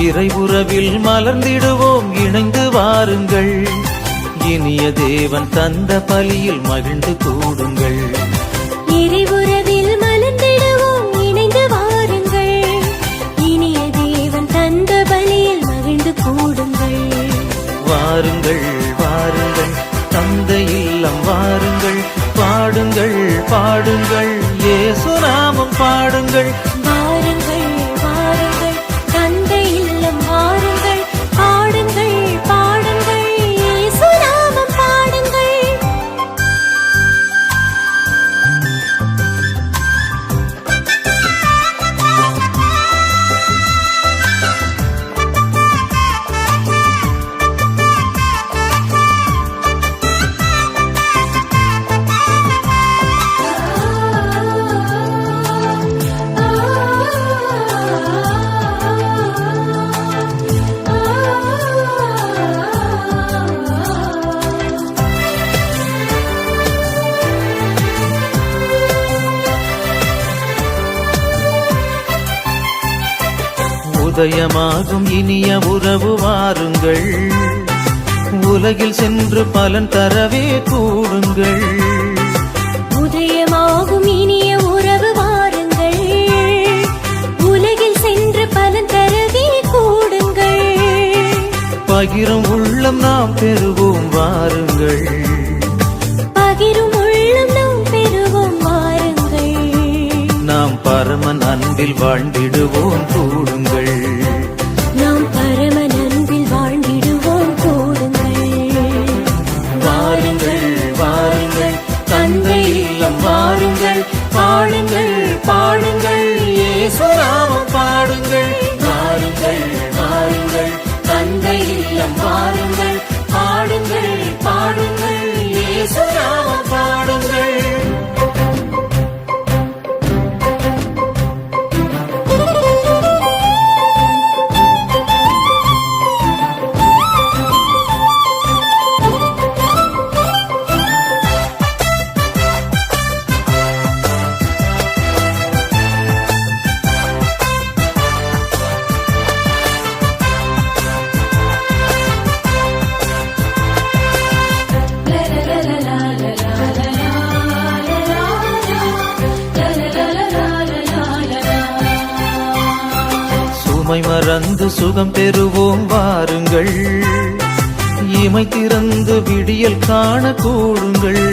இறையுறவில் மலர்ந்திடுவோம் இணைந்து வாருங்கள். இனிய தேவன் தந்த பலியில் மகிழ்ந்து கூடுங்கள். இறையுறவில் மலர்ந்திடுவோம் இணைந்து வாருங்கள். இனிய தேவன் தந்த பலியில் மகிழ்ந்து கூடுங்கள். வாருங்கள் வாருங்கள் தந்தை இல்லம் வாருங்கள். பாடுங்கள் பாடுங்கள் இயேசு நாமம் பாடுங்கள். வாருங்கள் வாருங்கள் தந்தை இல்லம் வாருங்கள். பாடுங்கள் பாடுங்கள் இயேசு நாமம் பாடுங்கள். உதயமாகும் இனிய உறவு வாருங்கள். உலகில் சென்று பலன் தரவே கூடுங்கள். உதயமாகும் இனிய உறவு வாருங்கள். உலகில் சென்று பலன் தரவே கூடுங்கள். பகிரும் உள்ளம் நாம் பெறுவோம் வாருங்கள். பகிரும் உள்ளம் நாம் பெறுவோம் வாருங்கள். நாம் பரமன் அன்பில் வாழ்ந்திடுவோம் கூடுங்கள். நாம் பரமன் அன்பில் வாழ்ந்திடுவோம் கூடுங்கள். வாருங்கள் வாருங்கள் தந்தை இல்லம் வாருங்கள். பாடுங்கள் பாடுங்கள் இயேசு நாமம் பாடுங்கள். வாருங்கள் வாருங்கள் தந்தை இல்லம் வாருங்கள். பாடுங்கள் பாடுங்கள் இயேசு நாமம் பாடுங்கள். சுமை மறந்து சுகம் பெறுவோம் வாருங்கள். இமை திறந்து விடியல் காண கூடுங்கள்.